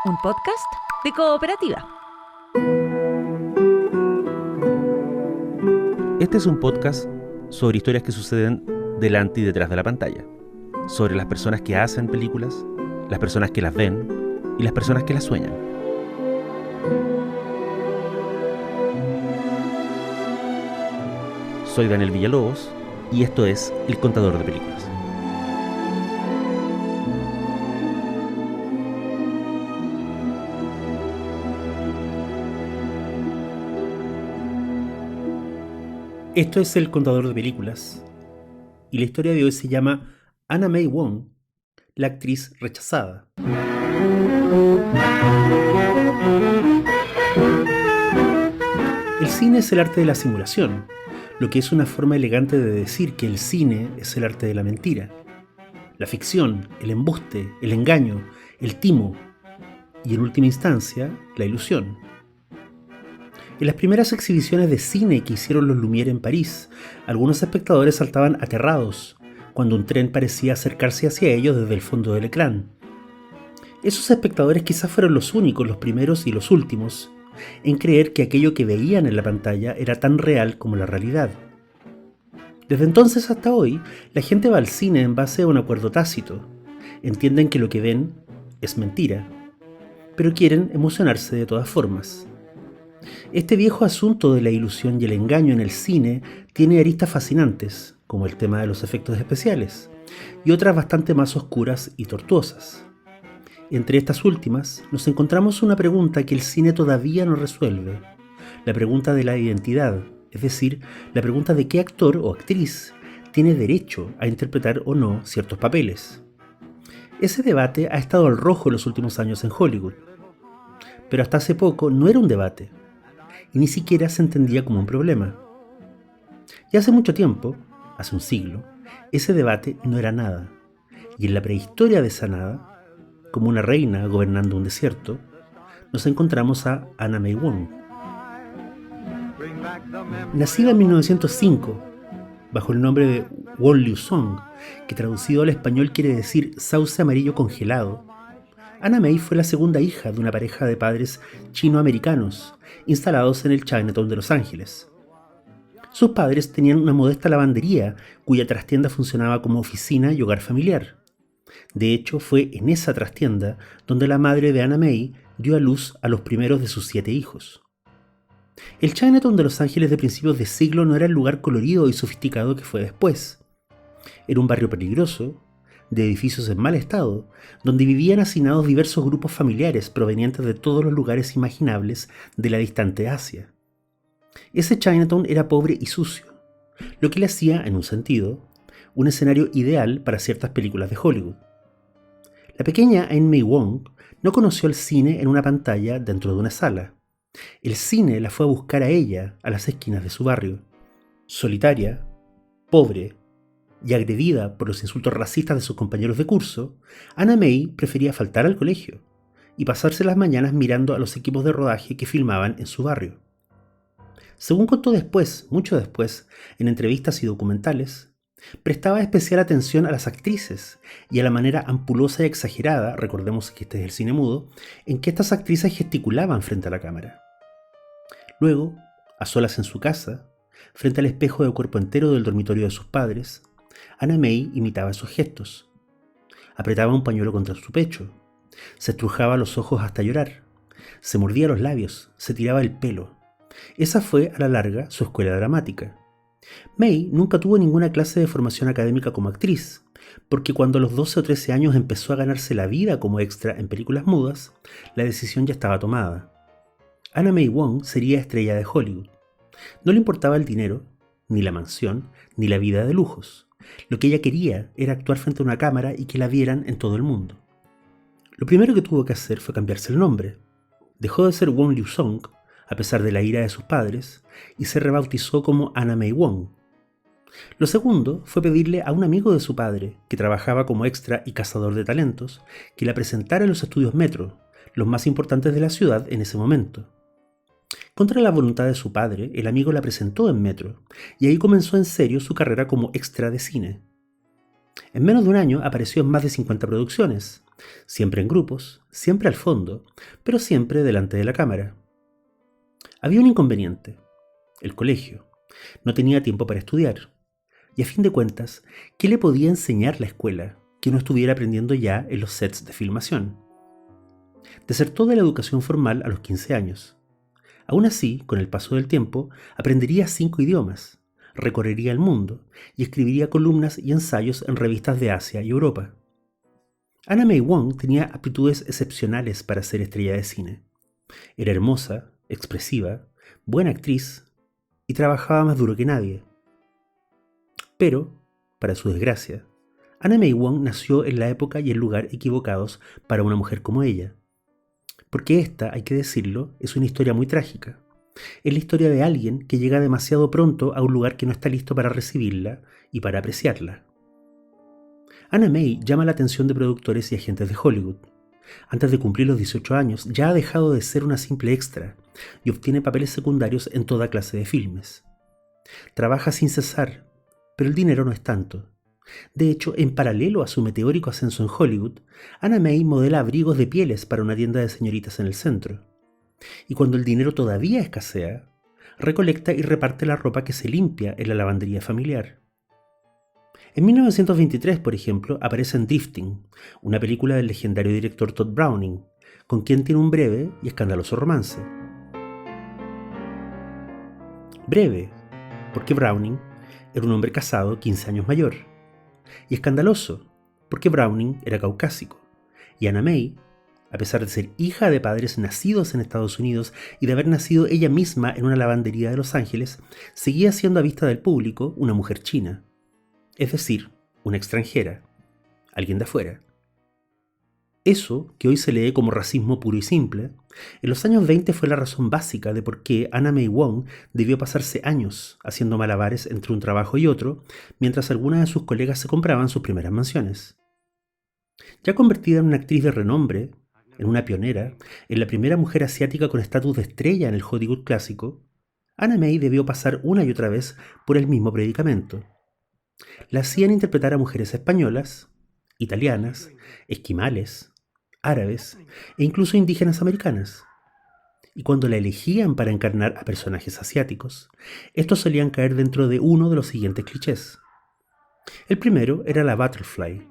un podcast de Cooperativa. Este es un podcast sobre historias que suceden delante y detrás de la pantalla, sobre las personas que hacen películas, las personas que las ven y las personas que las sueñan. Soy Daniel Villalobos y esto es El Contador de Películas. Esto es El Contador de Películas, y la historia de hoy se llama Anna May Wong, la actriz rechazada. El cine es el arte de la simulación, lo que es una forma elegante de decir que el cine es el arte de la mentira. La ficción, el embuste, el engaño, el timo y, en última instancia, la ilusión. En las primeras exhibiciones de cine que hicieron los Lumière en París, algunos espectadores saltaban aterrados cuando un tren parecía acercarse hacia ellos desde el fondo del ecrán. Esos espectadores quizás fueron los únicos, los primeros y los últimos, en creer que aquello que veían en la pantalla era tan real como la realidad. Desde entonces hasta hoy, la gente va al cine en base a un acuerdo tácito. Entienden que lo que ven es mentira, pero quieren emocionarse de todas formas. Este viejo asunto de la ilusión y el engaño en el cine tiene aristas fascinantes, como el tema de los efectos especiales, y otras bastante más oscuras y tortuosas. Entre estas últimas, nos encontramos una pregunta que el cine todavía no resuelve, la pregunta de la identidad, es decir, la pregunta de qué actor o actriz tiene derecho a interpretar o no ciertos papeles. Ese debate ha estado al rojo en los últimos años en Hollywood, pero hasta hace poco no era un debate, y ni siquiera se entendía como un problema. Y hace mucho tiempo, hace un siglo, ese debate no era nada, y en la prehistoria de esa nada, como una reina gobernando un desierto, nos encontramos a Anna May Wong. Nacida en 1905, bajo el nombre de Wong Liu Song, que traducido al español quiere decir sauce amarillo congelado, Anna May fue la segunda hija de una pareja de padres chino-americanos instalados en el Chinatown de Los Ángeles. Sus padres tenían una modesta lavandería cuya trastienda funcionaba como oficina y hogar familiar. De hecho, fue en esa trastienda donde la madre de Anna May dio a luz a los primeros de sus 7 hijos. El Chinatown de Los Ángeles de principios de siglo no era el lugar colorido y sofisticado que fue después. Era un barrio peligroso, de edificios en mal estado, donde vivían hacinados diversos grupos familiares provenientes de todos los lugares imaginables de la distante Asia. Ese Chinatown era pobre y sucio, lo que le hacía, en un sentido, un escenario ideal para ciertas películas de Hollywood. La pequeña Anna May Wong no conoció el cine en una pantalla dentro de una sala. El cine la fue a buscar a ella a las esquinas de su barrio. Solitaria, pobre y agredida por los insultos racistas de sus compañeros de curso, Anna May prefería faltar al colegio y pasarse las mañanas mirando a los equipos de rodaje que filmaban en su barrio. Según contó después, mucho después, en entrevistas y documentales, prestaba especial atención a las actrices y a la manera ampulosa y exagerada, recordemos que este es el cine mudo, en que estas actrices gesticulaban frente a la cámara. Luego, a solas en su casa, frente al espejo de cuerpo entero del dormitorio de sus padres, Anna May imitaba esos gestos. Apretaba un pañuelo contra su pecho, se estrujaba los ojos hasta llorar, se mordía los labios, se tiraba el pelo. Esa fue, a la larga, su escuela dramática. May nunca tuvo ninguna clase de formación académica como actriz, porque cuando a los 12 o 13 años empezó a ganarse la vida como extra en películas mudas, la decisión ya estaba tomada. Anna May Wong sería estrella de Hollywood. No le importaba el dinero, ni la mansión, ni la vida de lujos. Lo que ella quería era actuar frente a una cámara y que la vieran en todo el mundo. Lo primero que tuvo que hacer fue cambiarse el nombre. Dejó de ser Wong Liu Song, a pesar de la ira de sus padres, y se rebautizó como Anna May Wong. Lo segundo fue pedirle a un amigo de su padre, que trabajaba como extra y cazador de talentos, que la presentara en los estudios Metro, los más importantes de la ciudad en ese momento. Contra la voluntad de su padre, el amigo la presentó en Metro, y ahí comenzó en serio su carrera como extra de cine. En menos de un año apareció en más de 50 producciones, Siempre en grupos, siempre al fondo, pero siempre delante de la cámara. Había un inconveniente: el colegio. No tenía tiempo para estudiar. Y a fin de cuentas, ¿qué le podía enseñar la escuela que no estuviera aprendiendo ya en los sets de filmación? Desertó de la educación formal a los 15 años. Aún así, con el paso del tiempo, aprendería 5 idiomas, recorrería el mundo y escribiría columnas y ensayos en revistas de Asia y Europa. Anna May Wong tenía aptitudes excepcionales para ser estrella de cine. Era hermosa, expresiva, buena actriz y trabajaba más duro que nadie. Pero, para su desgracia, Anna May Wong nació en la época y el lugar equivocados para una mujer como ella. Porque esta, hay que decirlo, es una historia muy trágica. Es la historia de alguien que llega demasiado pronto a un lugar que no está listo para recibirla y para apreciarla. Anna May llama la atención de productores y agentes de Hollywood. Antes de cumplir los 18 años, ya ha dejado de ser una simple extra y obtiene papeles secundarios en toda clase de filmes. Trabaja sin cesar, pero el dinero no es tanto. De hecho, en paralelo a su meteórico ascenso en Hollywood, Anna May modela abrigos de pieles para una tienda de señoritas en el centro. Y cuando el dinero todavía escasea, recolecta y reparte la ropa que se limpia en la lavandería familiar. En 1923, por ejemplo, aparece en Drifting, una película del legendario director Todd Browning, con quien tiene un breve y escandaloso romance. Breve, porque Browning era un hombre casado 15 años mayor. Y escandaloso, porque Browning era caucásico. Y Anna May, a pesar de ser hija de padres nacidos en Estados Unidos y de haber nacido ella misma en una lavandería de Los Ángeles, seguía siendo a vista del público una mujer china. Es decir, una extranjera, alguien de afuera. Eso, que hoy se lee como racismo puro y simple, en los años 20 fue la razón básica de por qué Anna May Wong debió pasarse años haciendo malabares entre un trabajo y otro, mientras algunas de sus colegas se compraban sus primeras mansiones. Ya convertida en una actriz de renombre, en una pionera, en la primera mujer asiática con estatus de estrella en el Hollywood clásico, Anna May debió pasar una y otra vez por el mismo predicamento. La hacían interpretar a mujeres españolas, italianas, esquimales, árabes e incluso indígenas americanas. Y cuando la elegían para encarnar a personajes asiáticos, estos solían caer dentro de uno de los siguientes clichés. El primero era la butterfly,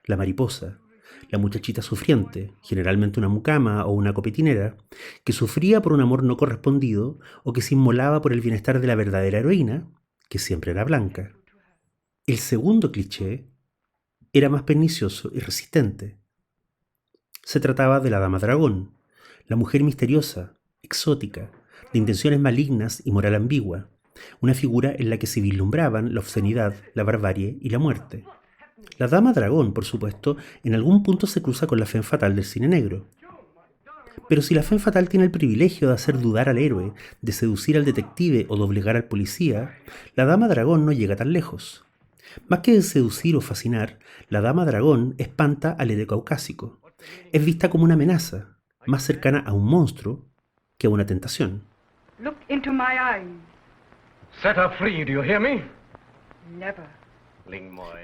la mariposa, la muchachita sufriente, generalmente una mucama o una copetinera, que sufría por un amor no correspondido o que se inmolaba por el bienestar de la verdadera heroína, que siempre era blanca. El segundo cliché era más pernicioso y resistente. Se trataba de la dama dragón, la mujer misteriosa, exótica, de intenciones malignas y moral ambigua, una figura en la que se vislumbraban la obscenidad, la barbarie y la muerte. La dama dragón, por supuesto, en algún punto se cruza con la femme fatale del cine negro. Pero si la femme fatale tiene el privilegio de hacer dudar al héroe, de seducir al detective o doblegar al policía, la dama dragón no llega tan lejos. Más que de seducir o fascinar, la dama dragón espanta al héroe caucásico. Es vista como una amenaza, más cercana a un monstruo que a una tentación. Look into my eyes. Set her free, do you hear me? Never.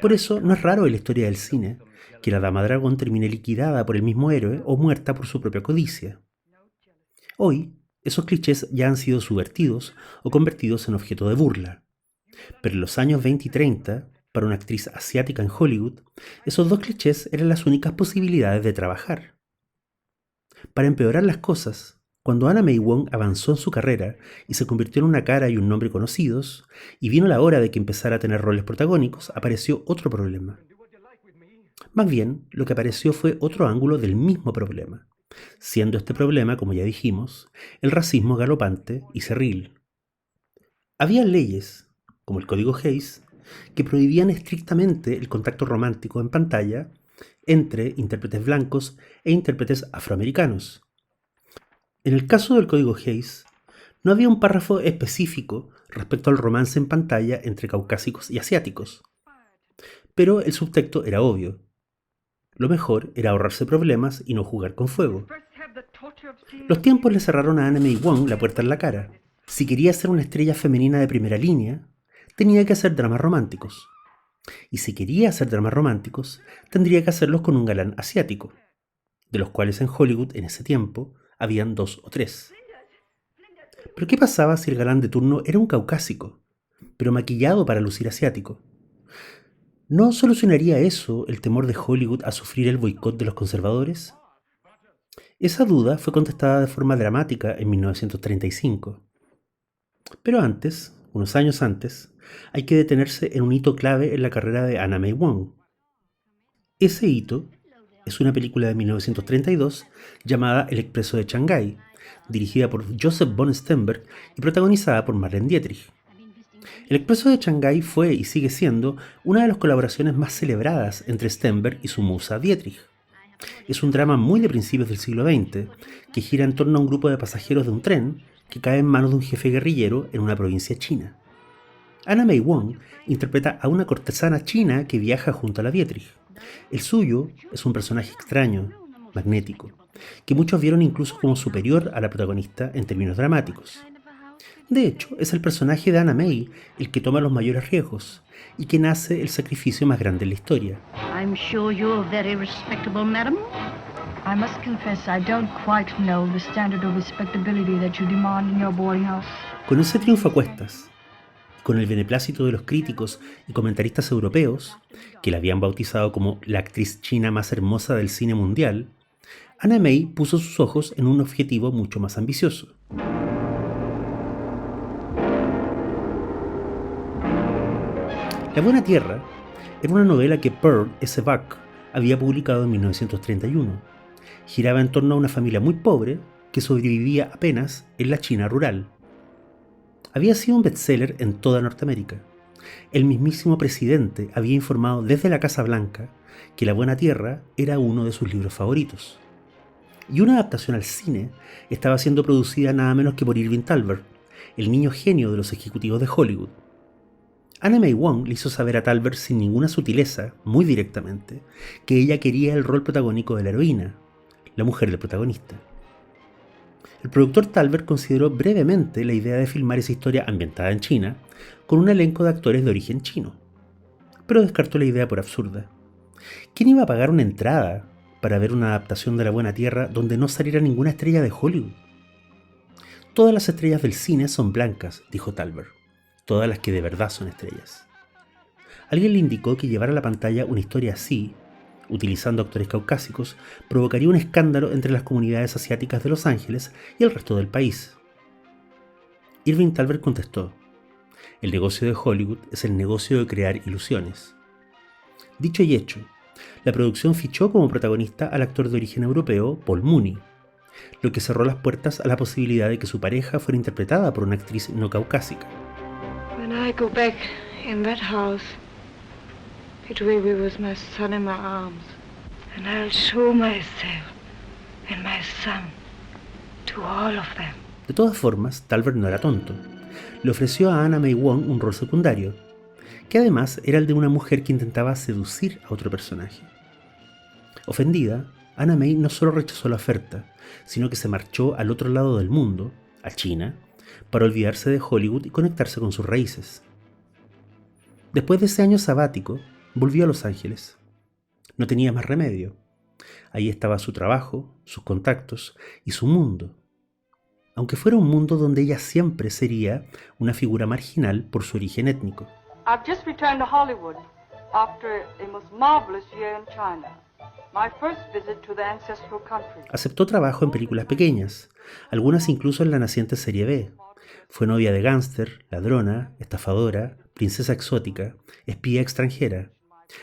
Por eso no es raro en la historia del cine que la dama dragón termine liquidada por el mismo héroe o muerta por su propia codicia. Hoy, esos clichés ya han sido subvertidos o convertidos en objeto de burla. Pero en los años 20 y 30, para una actriz asiática en Hollywood, esos dos clichés eran las únicas posibilidades de trabajar. Para empeorar las cosas, cuando Anna May Wong avanzó en su carrera y se convirtió en una cara y un nombre conocidos, y vino la hora de que empezara a tener roles protagónicos, apareció otro problema. Más bien, lo que apareció fue otro ángulo del mismo problema, siendo este problema, como ya dijimos, el racismo galopante y cerril. Había leyes, como el Código Hays, que prohibían estrictamente el contacto romántico en pantalla entre intérpretes blancos e intérpretes afroamericanos. En el caso del Código Hays, no había un párrafo específico respecto al romance en pantalla entre caucásicos y asiáticos, pero el subtexto era obvio. Lo mejor era ahorrarse problemas y no jugar con fuego. Los tiempos le cerraron a Anna May Wong la puerta en la cara. Si quería ser una estrella femenina de primera línea, tenía que hacer dramas románticos. Y si quería hacer dramas románticos, tendría que hacerlos con un galán asiático, de los cuales en Hollywood en ese tiempo habían 2 o 3. Pero ¿qué pasaba si el galán de turno era un caucásico, pero maquillado para lucir asiático? ¿No solucionaría eso el temor de Hollywood a sufrir el boicot de los conservadores? Esa duda fue contestada de forma dramática en 1935. Pero antes, unos años antes, hay que detenerse en un hito clave en la carrera de Anna May Wong. Ese hito es una película de 1932 llamada El Expreso de Shanghái, dirigida por Joseph von Sternberg y protagonizada por Marlene Dietrich. El Expreso de Shanghái fue y sigue siendo una de las colaboraciones más celebradas entre Sternberg y su musa Dietrich. Es un drama muy de principios del siglo XX que gira en torno a un grupo de pasajeros de un tren que cae en manos de un jefe guerrillero en una provincia china. Anna May Wong interpreta a una cortesana china que viaja junto a la Dietrich. El suyo es un personaje extraño, magnético, que muchos vieron incluso como superior a la protagonista en términos dramáticos. De hecho, es el personaje de Anna May el que toma los mayores riesgos y quien hace el sacrificio más grande en la historia. I'm sure you're very respectable, madam. I must confess I don't quite know the standard of respectability that you demand in your boarding house. Con ese triunfo a cuestas, con el beneplácito de los críticos y comentaristas europeos, que la habían bautizado como la actriz china más hermosa del cine mundial, Anna May puso sus ojos en un objetivo mucho más ambicioso. La Buena Tierra era una novela que Pearl S. Buck había publicado en 1931. Giraba en torno a una familia muy pobre que sobrevivía apenas en la China rural. Había sido un bestseller en toda Norteamérica. El mismísimo presidente había informado desde la Casa Blanca que La Buena Tierra era uno de sus libros favoritos. Y una adaptación al cine estaba siendo producida nada menos que por Irving Thalberg, el niño genio de los ejecutivos de Hollywood. Anna May Wong le hizo saber a Thalberg sin ninguna sutileza, muy directamente, que ella quería el rol protagónico de la heroína, la mujer del protagonista. El productor Thalberg consideró brevemente la idea de filmar esa historia ambientada en China con un elenco de actores de origen chino, pero descartó la idea por absurda. ¿Quién iba a pagar una entrada para ver una adaptación de La Buena Tierra donde no saliera ninguna estrella de Hollywood? Todas las estrellas del cine son blancas, dijo Thalberg, todas las que de verdad son estrellas. Alguien le indicó que llevar a la pantalla una historia así, utilizando actores caucásicos, provocaría un escándalo entre las comunidades asiáticas de Los Ángeles y el resto del país. Irving Thalberg contestó: el negocio de Hollywood es el negocio de crear ilusiones. Dicho y hecho, la producción fichó como protagonista al actor de origen europeo Paul Mooney, lo que cerró las puertas a la posibilidad de que su pareja fuera interpretada por una actriz no caucásica. When I go back in that house, it will be with my son in my arms, and I'll show myself and my son to all of them. De todas formas, Thalberg no era tonto. Le ofreció a Anna May Wong un rol secundario, que además era el de una mujer que intentaba seducir a otro personaje. Ofendida, Anna May no solo rechazó la oferta, sino que se marchó al otro lado del mundo, a China, para olvidarse de Hollywood y conectarse con sus raíces. Después de ese año sabático, volvió a Los Ángeles. No tenía más remedio. Ahí estaba su trabajo, sus contactos y su mundo. Aunque fuera un mundo donde ella siempre sería una figura marginal por su origen étnico. I've just returned to Hollywood after a most marvelous year in China. My first visit to the ancestral country. Aceptó trabajo en películas pequeñas, algunas incluso en la naciente serie B. Fue novia de gángster, ladrona, estafadora, princesa exótica, espía extranjera.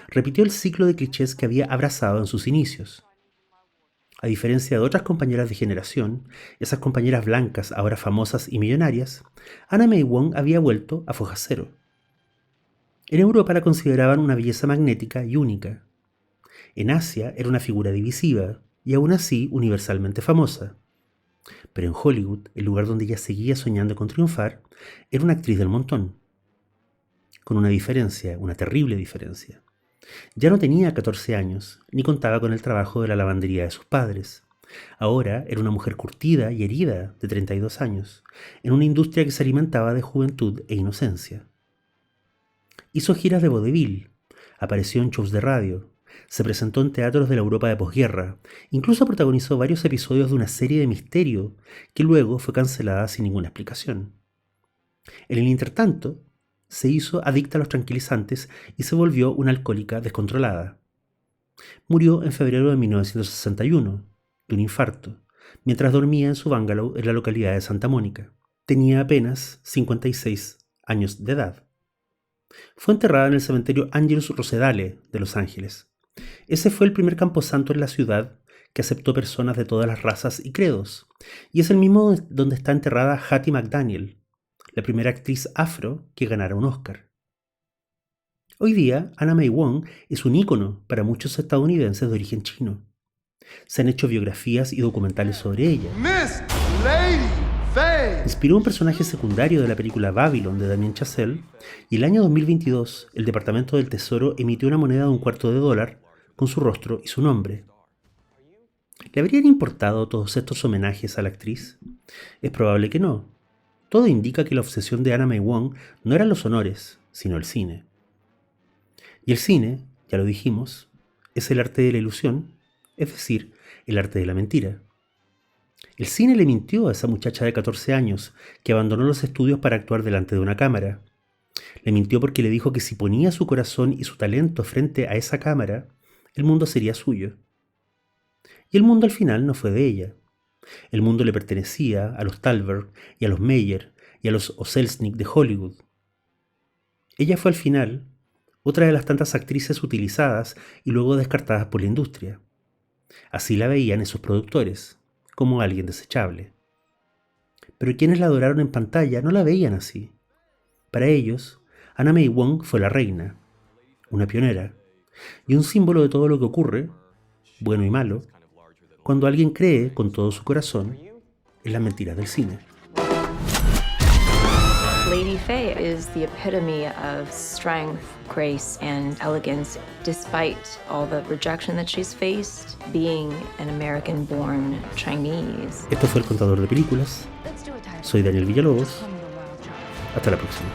Repitió el ciclo de clichés que había abrazado en sus inicios. A diferencia de otras compañeras de generación, esas compañeras blancas ahora famosas y millonarias, Anna May Wong había vuelto a foja cero. En Europa la consideraban una belleza magnética y única. En Asia era una figura divisiva y aún así universalmente famosa. Pero en Hollywood, el lugar donde ella seguía soñando con triunfar, era una actriz del montón. Con una diferencia, una terrible diferencia. Ya no tenía 14 años, ni contaba con el trabajo de la lavandería de sus padres. Ahora era una mujer curtida y herida de 32 años, en una industria que se alimentaba de juventud e inocencia. Hizo giras de vodevil, Apareció en shows de radio, se presentó en teatros de la Europa de posguerra, incluso protagonizó varios episodios de una serie de misterio que luego fue cancelada sin ninguna explicación. En el intertanto, se hizo adicta a los tranquilizantes y se volvió una alcohólica descontrolada. Murió en febrero de 1961, de un infarto, mientras dormía en su bungalow en la localidad de Santa Mónica. Tenía apenas 56 años de edad. Fue enterrada en el cementerio Angelus Rosedale de Los Ángeles. Ese fue el primer camposanto en la ciudad que aceptó personas de todas las razas y credos, y es el mismo donde está enterrada Hattie McDaniel, la primera actriz afro que ganara un Oscar. Hoy día, Anna May Wong es un ícono para muchos estadounidenses de origen chino. Se han hecho biografías y documentales sobre ella. Inspiró un personaje secundario de la película Babylon de Damien Chazelle, y el año 2022 el Departamento del Tesoro emitió una moneda de $0.25 con su rostro y su nombre. ¿Le habrían importado todos estos homenajes a la actriz? Es probable que no. Todo indica que la obsesión de Anna May Wong no eran los honores, sino el cine. Y el cine, ya lo dijimos, es el arte de la ilusión, es decir, el arte de la mentira. El cine le mintió a esa muchacha de 14 años que abandonó los estudios para actuar delante de una cámara. Le mintió porque le dijo que si ponía su corazón y su talento frente a esa cámara, el mundo sería suyo. Y el mundo al final no fue de ella. El mundo le pertenecía a los Thalberg y a los Meyer y a los Selznick de Hollywood. Ella fue al final otra de las tantas actrices utilizadas y luego descartadas por la industria. Así la veían esos productores, como alguien desechable. Pero quienes la adoraron en pantalla no la veían así. Para ellos, Anna May Wong fue la reina, una pionera, y un símbolo de todo lo que ocurre, bueno y malo, cuando alguien cree con todo su corazón en las mentiras del cine. Lady Faye is the epitome of strength, grace, and elegance, despite all the rejection that she's faced, being an American-born Chinese. Esto fue El Contador de Películas. Soy Daniel Villalobos. Hasta la próxima.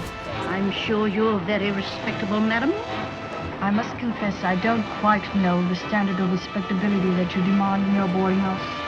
I'm sure you're very respectable, madam. I must confess I don't quite know the standard of respectability that you demand in your boarding house.